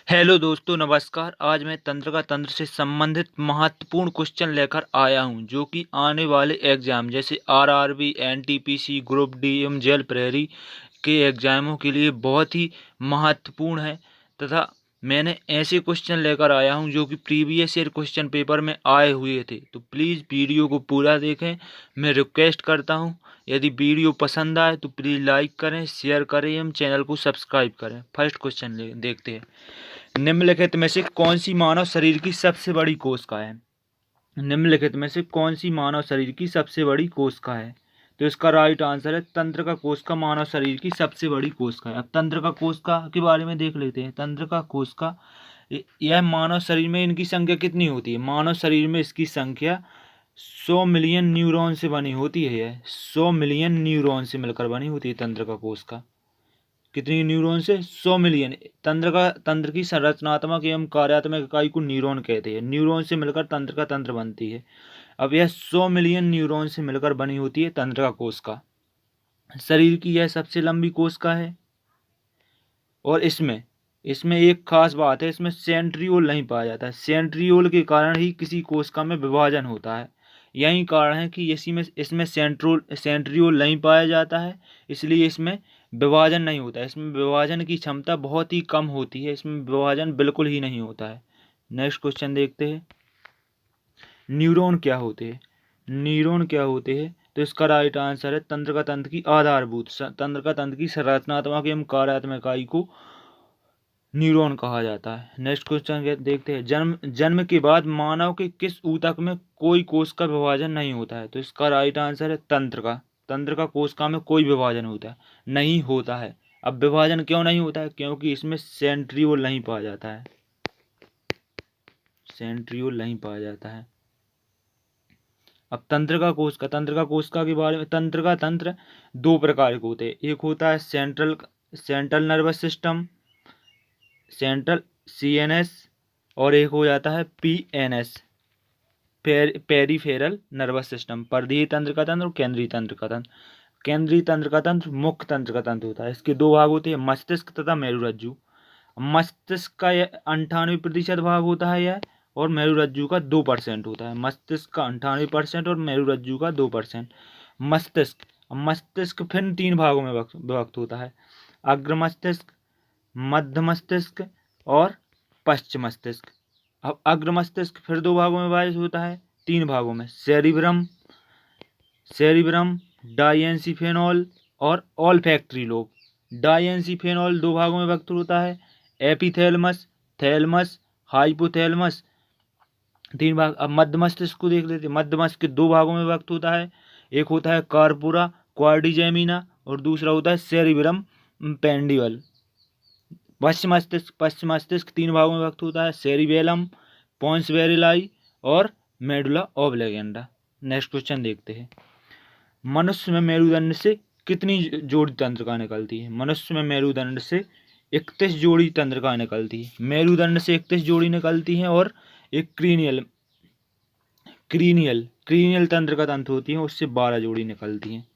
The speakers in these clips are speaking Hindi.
हेलो दोस्तों, नमस्कार। आज मैं तंत्र तंत्र से संबंधित महत्वपूर्ण क्वेश्चन लेकर आया हूं, जो कि आने वाले एग्जाम जैसे आरआरबी, एनटीपीसी, ग्रुप डी एवं जेल प्रहरी के एग्जामों के लिए बहुत ही महत्वपूर्ण है। तथा मैंने ऐसे क्वेश्चन लेकर आया हूं जो कि प्रीवियस ईयर क्वेश्चन पेपर में आए हुए थे। तो प्लीज़ वीडियो को पूरा देखें, मैं रिक्वेस्ट करता हूं। यदि वीडियो पसंद आए तो प्लीज़ लाइक करें, शेयर करें एवं चैनल को सब्सक्राइब करें। फर्स्ट क्वेश्चन देखते हैं। निम्नलिखित में से कौन सी मानव शरीर की सबसे बड़ी कोशिका है? निम्नलिखित में से कौन सी मानव शरीर की सबसे बड़ी कोशिका है? तो इसका राइट आंसर है तंत्र का कोशिका मानव शरीर की सबसे बड़ी कोशिका है। अब तंत्र का कोशिका के बारे में देख लेते हैं। तंत्र का कोशिका यह मानव शरीर में इनकी संख्या कितनी होती है? मानव शरीर में इसकी संख्या 100 मिलियन न्यूरॉन से बनी होती है। यह 100 मिलियन न्यूरॉन से मिलकर बनी होती है तंत्र का कोशिका। कितनी न्यूरॉन से? 100 मिलियन। तंत्र की संरचनात्मक एवं कार्यात्मक इकाई को न्यूरॉन कहते हैं। न्यूरॉन से मिलकर तंत्र का तंत्र बनती है। अब यह 100 मिलियन न्यूरॉन से मिलकर बनी होती है तंत्र का कोशिका। शरीर की यह सबसे लंबी कोशिका है। और इसमें इसमें एक खास बात है, इसमें सेंट्रियोल नहीं पाया जाता है। सेंट्रियोल के कारण ही किसी कोशिका में विभाजन होता है। यही कारण है कि इसमें सेंट्रियोल नहीं पाया जाता है, इसलिए इसमें विभाजन नहीं होता है। इसमें विभाजन की क्षमता बहुत ही कम होती है, इसमें विभाजन बिल्कुल ही नहीं होता है। नेक्स्ट क्वेश्चन देखते हैं। न्यूरॉन क्या होते हैं? न्यूरॉन क्या होते हैं? तो इसका राइट आंसर है तंत्र का तंत्र की आधारभूत तंत्र का तंत्र की संरचनात्मक एवं कार्यात्मक इकाई को न्यूरॉन कहा जाता है। नेक्स्ट क्वेश्चन देखते हैं। जन्म के बाद मानव के किस ऊतक में कोई कोश का विभाजन नहीं होता है? तो इसका राइट आंसर है तंत्र का कोशिका में कोई विभाजन होता है नहीं होता है। अब विभाजन क्यों नहीं होता है? क्योंकि इसमें सेंट्रियोल नहीं पाया जाता है। सेंट्रियोल नहीं पाया जाता है। अब तंत्र का कोशिका के बारे में। तंत्र दो प्रकार के होते हैं। एक होता है central nervous system, central CNS, और एक हो जाता है पीएनएस, पेरीफेरल नर्वस सिस्टम। परिधीय तंत्र का तंत्र और केंद्रीय तंत्र का तंत्र। केंद्रीय तंत्र का तंत्र मुख्य तंत्र का तंत्र होता है। इसके दो भाग होते हैं, मस्तिष्क तथा मेरुरज्जु। मस्तिष्क का 98% भाग होता है यह, और मेरुरज्जु का 2% होता है। मस्तिष्क का 98% और मेरुरज्जु का 2%। मस्तिष्क फिर 3 भागों में विभक्त होता है, अग्र मस्तिष्क, मध्य मस्तिष्क और पश्चिम मस्तिष्क। अब अग्र मस्तिष्क फिर 2 भागों में विभाजित होता है, 3 भागों में, सेरिब्रम, डाइएंसिफेनॉल और ऑल्फैक्टरी लोब। डाइएंसिफेनॉल 2 भागों में विभक्त होता है, एपिथैलेमस, थैलेमस, हाइपोथैलेमस, 3 भाग। अब मध्य मस्तिष्क को देख लेते हैं। मध्य मस्तिष्क 2 भागों में विभक्त होता है, एक होता है कार्पुरा क्वाड्रिजेमिना और दूसरा होता है सेरिब्रम पेंडिवल। पश्चिम मस्तिष्क 3 भागों में विभक्त होता है, सेरिबेलम, पोन्स वेरिलाई और मेडुला ऑब्लिगेंडा। नेक्स्ट क्वेश्चन देखते हैं। मनुष्य में मेरुदंड से कितनी जोड़ी तंत्रिका निकलती है? मनुष्य में मेरुदंड से 31 जोड़ी तंत्रिका निकलती है। मेरुदंड से 31 जोड़ी निकलती हैं, और एक क्रीनियल तंत्रिका तंत्र होती है, उससे 12 जोड़ी निकलती हैं।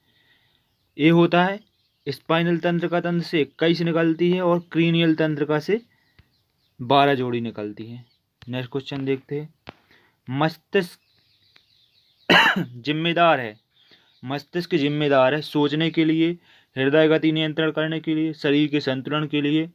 ये होता है स्पाइनल तंत्रिका तंत्र से 21 निकलती है, और क्रीनियल तंत्रिका से 12 जोड़ी निकलती है। नेक्स्ट क्वेश्चन देखते हैं। मस्तिष्क जिम्मेदार है मस्तिष्क जिम्मेदार है सोचने के लिए, हृदय गति नियंत्रण करने के लिए, शरीर के संतुलन के लिए,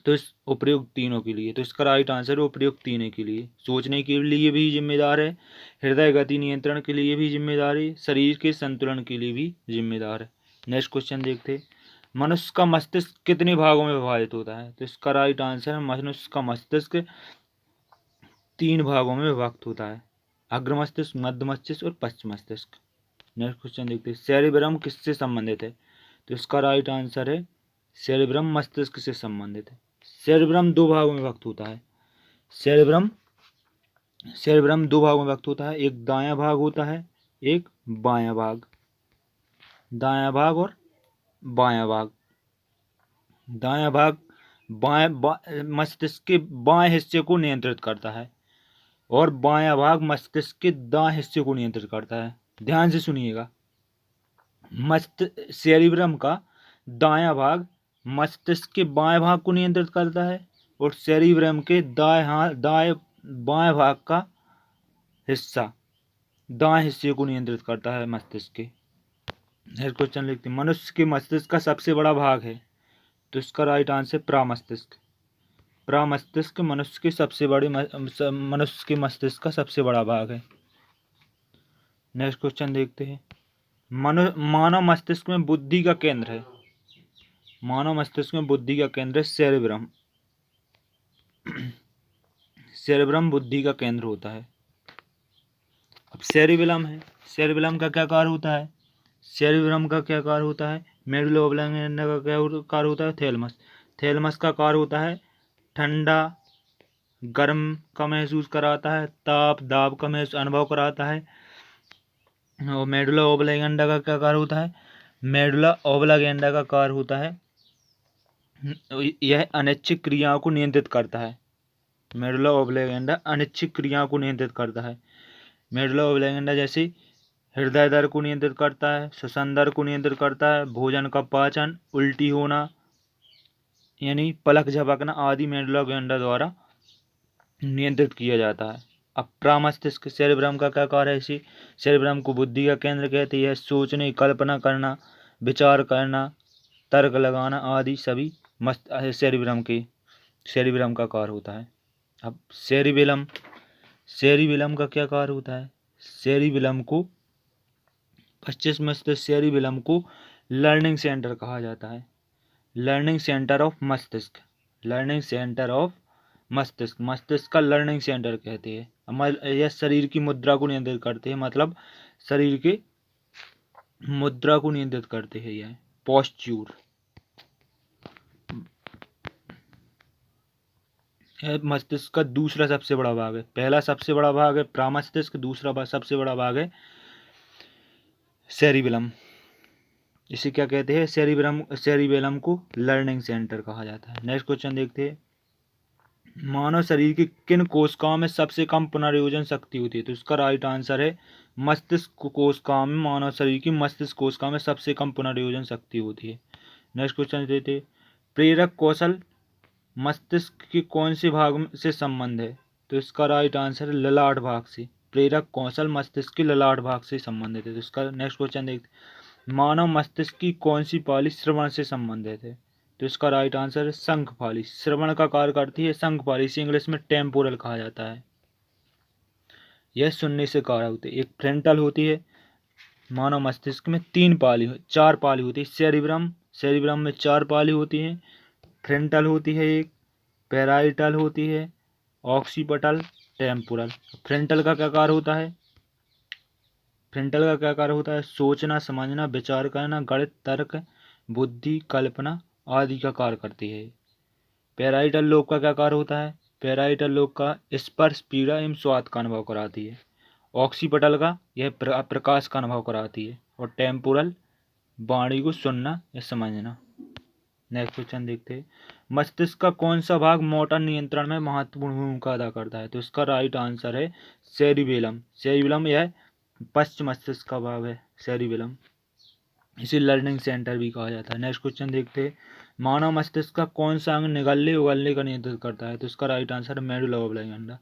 तो इस उपयुक्त तीनों के लिए। तो इसका राइट आंसर है उपयुक्त तीनों के लिए। सोचने के लिए भी जिम्मेदार है, हृदय गति नियंत्रण के लिए भी जिम्मेदार है, शरीर के संतुलन के लिए भी जिम्मेदार है। नेक्स्ट क्वेश्चन देखते हैं। मनुष्य का मस्तिष्क कितने भागों में विभाजित होता है? तो इसका राइट आंसर है मनुष्य का मस्तिष्क 3 भागों में विभक्त होता है, अग्र मस्तिष्क, मध्य मस्तिष्क और पश्चिम मस्तिष्क। नेक्स्ट क्वेश्चन देखते हैं। सेरिब्रम किससे संबंधित है? तो इसका राइट आंसर है सेरिब्रम मस्तिष्क से संबंधित है। सेरिब्रम 2 भागों में विभक्त होता है। सेरिब्रम 2 भागों में विभक्त होता है, एक दायां भाग होता है, एक बायां भाग। दायां भाग और बायां भाग। दायां भाग मस्तिष्क के बाएं हिस्से को नियंत्रित करता है, और बायां भाग मस्तिष्क के दाएं हिस्से को नियंत्रित करता है। ध्यान से सुनिएगा। सेरिब्रम का दायां भाग मस्तिष्क के बाएं भाग को नियंत्रित करता है, और सेरिब्रम के दाएं बाएं भाग का हिस्सा, दाएं हिस्से को नियंत्रित करता है मस्तिष्क के। नेक्स्ट क्वेश्चन लिखते हैं, मनुष्य के मस्तिष्क का सबसे बड़ा भाग है, तो इसका राइट आंसर प्रामस्तिष्क। प्रामस्तिष्क मनुष्य के मस्तिष्क का सबसे बड़ा भाग है। नेक्स्ट क्वेश्चन देखते हैं, मानव मस्तिष्क में बुद्धि का केंद्र है, मानव मस्तिष्क में बुद्धि का केंद्र है सेरेब्रम। सेरेब्रम बुद्धि का केंद्र होता है। अब सेरिबेलम है, सेरिबेलम का क्या कार्य होता है, सेरिब्रम का क्या कार्य होता है, मेडुला ओब्लांगेंडा का क्या कार्य होता है, थैलेमस। थैलेमस का कार्य होता है ठंडा गर्म का महसूस कराता है, ताप दाब का अनुभव कराता है। और मेडुला ओब्लांगेंडा का क्या कार्य होता है, मेडुला ओब्लांगेंडा का कार्य होता है यह अनैच्छिक क्रियाओं को नियंत्रित करता है। मेडुला ओब्लांगेंडा अनैच्छिक क्रियाओं को नियंत्रित करता है। मेडुला ओब्लांगेंडा जैसे हृदय दर को नियंत्रित करता है, श्वसन दर को नियंत्रित करता है, भोजन का पाचन, उल्टी होना यानी पलक झपकना आदि मेडुला ओब्लांगेंडा द्वारा नियंत्रित किया जाता है। अब प्रामस्तिष्क सेरेब्रम का क्या कार्य है, इसी सेरेब्रम को बुद्धि का केंद्र कहते हैं। सोचने, कल्पना करना, विचार करना, तर्क लगाना आदि सभी सेरेब्रम का कार्य होता है। अब सेरिबेलम का क्या कार्य होता है, सेरिबेलम को पश्चिम मस्तिष्क सेरिबेलम को लर्निंग सेंटर कहा जाता है, लर्निंग सेंटर ऑफ मस्तिष्क, लर्निंग सेंटर ऑफ मस्तिष्क, मस्तिष्क का लर्निंग सेंटर कहते हैं। यह शरीर की मुद्रा को नियंत्रित करते हैं, मतलब शरीर के मुद्रा को नियंत्रित करते हैं, यह पोस्चर। यह मस्तिष्क का दूसरा सबसे बड़ा भाग है। पहला सबसे बड़ा भाग है प्रामस्तिष्क, दूसरा सबसे बड़ा भाग है सेरिबेलम। इसे क्या कहते हैं, सेरिबेलम को लर्निंग सेंटर कहा जाता है। नेक्स्ट क्वेश्चन देखते हैं, मानव शरीर की किन कोशिकाओं में सबसे कम पुनर्योजन शक्ति होती है, तो इसका राइट आंसर है मस्तिष्क कोशिकाओं में, मानव शरीर की मस्तिष्क कोशिकाओं में सबसे कम पुनर्योजन शक्ति होती है। नेक्स्ट क्वेश्चन देते हैं, प्रेरक कौशल मस्तिष्क के कौन से भाग से संबंध है, तो इसका राइट आंसर है ललाट भाग से। प्रेरक कौशल मस्तिष्क के ललाट भाग से संबंधित है। तो इसका नेक्स्ट क्वेश्चन देखते, मानव मस्तिष्क की कौन सी पाली श्रवण से संबंधित है, तो इसका राइट आंसर है शंखपाली। श्रवण का कार्य करती है शंखपाली, इसे इंग्लिश में टेम्पोरल कहा जाता है। यह सुनने से कार्य होती है। एक फ्रंटल होती है, मानव मस्तिष्क में चार पाली होती है। सेरिब्रम में चार पाली होती है। फ्रंटल होती है एक, पैराइटल होती है, ऑक्सीपिटल, टेम्पोरल। फ्रंटल का क्या कार्य होता है, फ्रंटल का क्या कार्य होता है, सोचना, समझना, विचार करना, गणित, तर्क, बुद्धि, कल्पना आदि का कार्य करती है। पैराइटल लोब का क्या कार्य होता है, पैराइटल लोब का स्पर्श, पीड़ा एवं स्वाद का अनुभव कराती है। ऑक्सीपिटल का यह प्रकाश का अनुभव कराती है। और टेम्पोरल वाणी को सुनना या समझना। नेक्स्ट क्वेश्चन देखते हैं, मस्तिष्क का कौन सा भाग मोटर नियंत्रण में महत्वपूर्ण भूमिका अदा करता है, तो इसका राइट आंसर है सेरिबेलम। सेरिबेलम यह पश्चिम मस्तिष्क का भाग है सेरिबेलम, इसे लर्निंग सेंटर भी कहा जाता है। नेक्स्ट क्वेश्चन देखते हैं, मानव मस्तिष्क का कौन सा अंग निगलने उगलने का नियंत्रित करता है, तो इसका राइट आंसर है मेडुला ओब्लांगेंडा।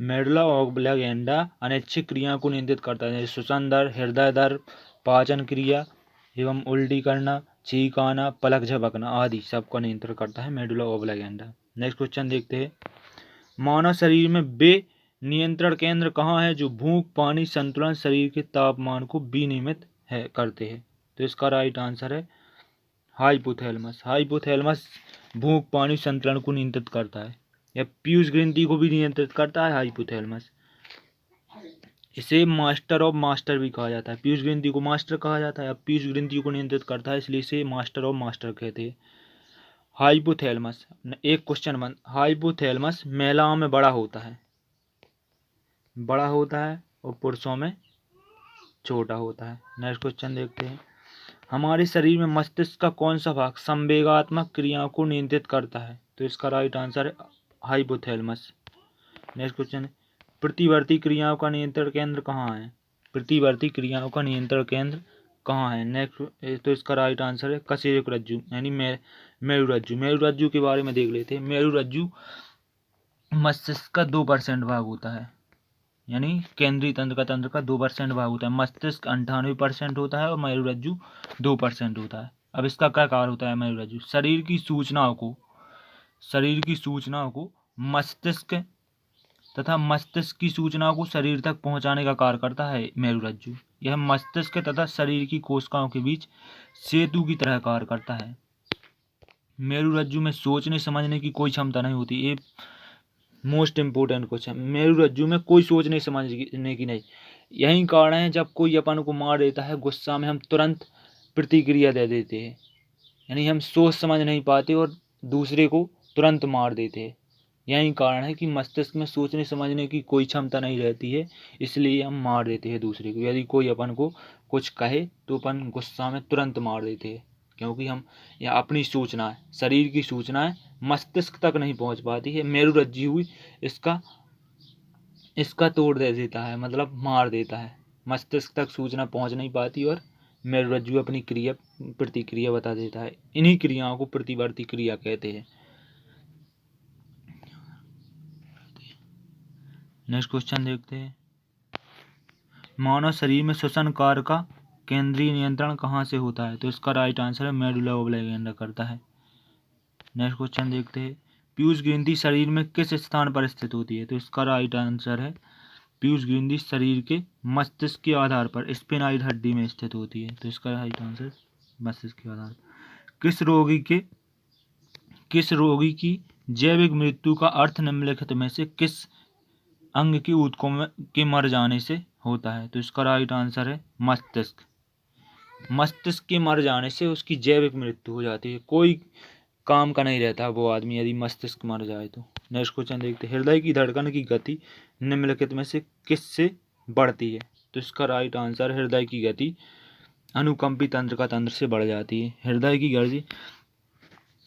मेडुला ओब्लांगेंडा अनैच्छिक क्रिया को नियंत्रित करता है, जैसे श्वसन दर, हृदय दर, पाचन क्रिया एवं उल्टी करना, छींक आना, पलक झपकना आदि सबका नियंत्रण करता है मेडुला ओब्लांगेंडा। नेक्स्ट क्वेश्चन देखते हैं, मानव शरीर में वे नियंत्रण केंद्र कहाँ है जो भूख, पानी संतुलन, शरीर के तापमान को विनियमित करते हैं, तो इसका राइट आंसर है हाइपोथैलेमस। हाइपोथैलेमस भूख, पानी संतुलन को नियंत्रित करता है। यह पीयूष ग्रंथि को भी नियंत्रित करता है हाइपोथैलेमस। इसे मास्टर ऑफ मास्टर भी कहा जाता है। पीयूष ग्रंथि को मास्टर कहा जाता है, अब पीयूष ग्रंथि को नियंत्रित करता है, इसलिए इसे मास्टर ऑफ मास्टर कहते हैं। हाइपोथैलेमस, एक क्वेश्चन बन, हाइपोथैलेमस महिलाओं में बड़ा होता है और पुरुषों में छोटा होता है। नेक्स्ट क्वेश्चन देखते हैं, हमारे शरीर में मस्तिष्क का कौन सा भाग संवेगात्मक क्रियाओं को नियंत्रित करता है, तो इसका राइट आंसर है हाइपोथैलेमस। नेक्स्ट क्वेश्चन, प्रतिवर्ती क्रियाओं का नियंत्रण केंद्र कहाँ है, प्रतिवर्ती क्रियाओं का नियंत्रण केंद्र कहाँ है? नेक्स्ट तो इसका राइट आंसर है कशेरुक रज्जु यानी मेरुरज्जु। मेरुरज्जु के बारे में देख लेते हैं। मेरुरज्जु मस्तिष्क का 2% भाग होता है, यानी केंद्रीय तंत्र का 2% भाग होता है। मस्तिष्क 98% होता है और मेरुरज्जु 2% होता है। अब इसका क्या कार्य होता है? मेरुरज्जु शरीर की सूचनाओं को मस्तिष्क तथा मस्तिष्क की सूचनाओं को शरीर तक पहुंचाने का कार्य करता है मेरुरज्जु। यह मस्तिष्क तथा शरीर की कोशिकाओं के बीच सेतु की तरह कार्य करता है। मेरुरज्जु में सोचने समझने की कोई क्षमता नहीं होती। ये मोस्ट इम्पोर्टेंट क्वेश्चन। मेरुरज्जु में कोई सोचने समझने की नहीं। यही कारण है जब कोई अपन को मार देता है गुस्सा में हम तुरंत प्रतिक्रिया दे देते हैं, यानी हम सोच समझ नहीं पाते और दूसरे को तुरंत मार देते हैं। यही कारण है कि मस्तिष्क में सोचने समझने की कोई क्षमता नहीं रहती है, इसलिए हम मार देते हैं दूसरे को। यदि कोई अपन को कुछ कहे तो अपन गुस्सा में तुरंत मार देते हैं, क्योंकि हम यह अपनी सूचना है, शरीर की सूचनाएं मस्तिष्क तक नहीं पहुंच पाती है। मेरुरज्जु हुई इसका तोड़ दे देता है, मतलब मार देता है। मस्तिष्क तक सूचना पहुंच नहीं पाती और मेरुरज्जु अपनी प्रतिक्रिया बता देता है। इन्हीं क्रियाओं को प्रतिवर्ती क्रिया कहते हैं। नेक्स्ट क्वेश्चन देखते हैं। मानव शरीर में श्वसन कार्य का केंद्रीय नियंत्रण कहाँ से होता है? तो इसका राइट आंसर है मेडुला ओब्लिंगेटा करता है। नेक्स्ट क्वेश्चन देखते हैं। पीयूष ग्रंथि शरीर में किस स्थान पर स्थित होती है? तो इसका राइट आंसर है पीयूष ग्रंथि शरीर के मस्तिष्क के आधार पर स्फेनॉइड हड्डी में स्थित होती है। तो इसका राइट आंसर मस्तिष्क के आधार। किस रोगी की जैविक मृत्यु का अर्थ निम्नलिखित में से किस अंग की ऊतकों के मर जाने से होता है? तो इसका राइट आंसर है मस्तिष्क। मस्तिष्क के मर जाने से उसकी जैविक मृत्यु हो जाती है, कोई काम का नहीं रहता वो आदमी यदि मस्तिष्क मर जाए तो। नेक्स्ट क्वेश्चन देखते हैं। हृदय की धड़कन की गति निम्नलिखित में से किससे बढ़ती है? तो इसका राइट आंसर हृदय की गति अनुकंपी तंत्र का तंत्र से बढ़ जाती है। हृदय की गति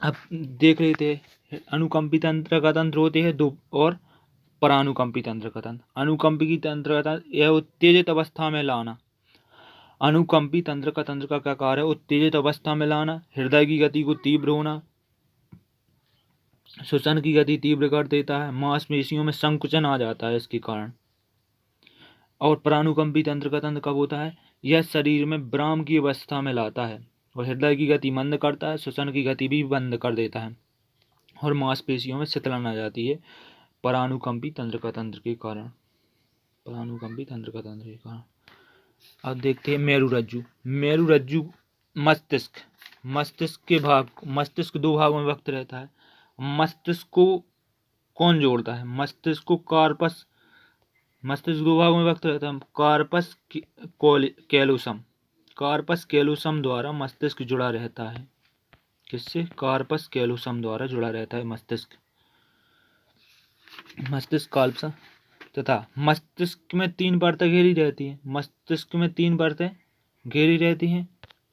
अब देख लेते हैं। अनुकंपी तंत्र का तंत्र होते हैं दो, और परानुकंपी तंत्र का तंत्र। अनुकंपी तंत्र का तंत्र यह उत्तेजित अवस्था में लाना। अनुकंपी तंत्र का तंत्र का क्या कार्य है? उत्तेजित अवस्था में लाना, हृदय की गति को तीव्र होना, श्वसन की गति तीव्र कर देता है, मांसपेशियों में संकुचन आ जाता है इसके कारण। और परानुकंपी तंत्र का तंत्र कब होता है? यह शरीर में विराम की अवस्था में लाता है और हृदय की गति मंद करता है, श्वसन की गति भी बंद कर देता है और मांसपेशियों में शिथिलन आ जाती है परानुकंपी तंत्र का तंत्र के कारण। परानुकंपी तंत्र का तंत्र के कारण। अब देखते हैं मेरुरज्जु। मेरुरज्जु मस्तिष्क दो भागों में व्यक्त रहता है। मस्तिष्क को कौन जोड़ता है? मस्तिष्क को कार्पस, मस्तिष्क दो भागों में व्यक्त रहता है। कार्पस कैलोसम द्वारा मस्तिष्क जुड़ा रहता है। किससे? कार्पस कैलोसम द्वारा जुड़ा रहता है मस्तिष्क काल्पस। तथा मस्तिष्क में 3 परतें घेरी रहती हैं। मस्तिष्क में 3 परतें घेरी रहती हैं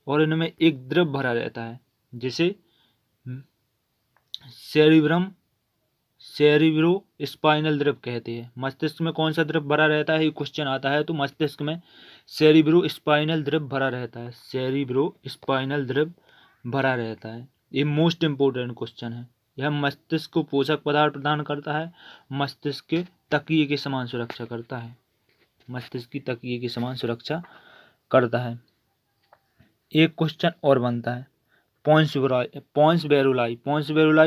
और इनमें एक द्रव भरा रहता है जिसे सेरिब्रो स्पाइनल द्रव कहते हैं। मस्तिष्क में कौन सा द्रव भरा रहता है? ये क्वेश्चन आता है तो मस्तिष्क में सेरिब्रो स्पाइनल द्रव भरा रहता है। सेरिब्रो स्पाइनल द्रव भरा रहता है। ये मोस्ट इम्पोर्टेंट क्वेश्चन है। यह मस्तिष्क को पोषक पदार्थ प्रदान करता है, मस्तिष्क के तकिए के समान सुरक्षा करता है। मस्तिष्क की तकिए के समान सुरक्षा करता है। एक क्वेश्चन और बनता है। पोन्स वेरुलाई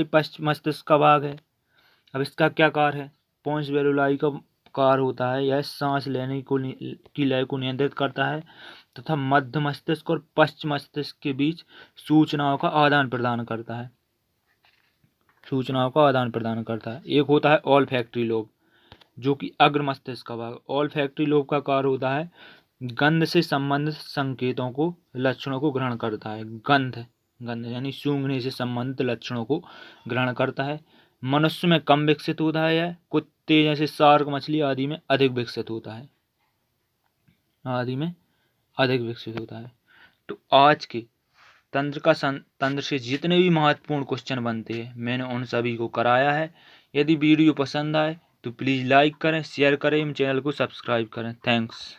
पश्च मस्तिष्क का भाग है। अब इसका क्या कार्य है? पोन्स वेरुलाई का कार्य होता है यह सांस लेने की लय को नियंत्रित करता है तथा मध्य मस्तिष्क और पश्चिम मस्तिष्क के बीच सूचनाओं का आदान प्रदान करता है। एक होता है ऑल्फैक्टरी लोब, जो कि अग्र मस्तिष्क का भाग। ऑल्फैक्टरी लोब का कार्य होता है गंध से संबंधित संकेतों को, लक्षणों को ग्रहण करता है। गंध यानी सूंघने से संबंधित लक्षणों को ग्रहण करता है। मनुष्य में कम विकसित होता है यह, कुत्ते जैसे शार्क मछली आदि में अधिक विकसित होता है। तो आज के तंत्र से जितने भी महत्वपूर्ण क्वेश्चन बनते हैं मैंने उन सभी को कराया है। यदि वीडियो पसंद आए तो प्लीज़ लाइक करें, शेयर करें एवं चैनल को सब्सक्राइब करें। थैंक्स।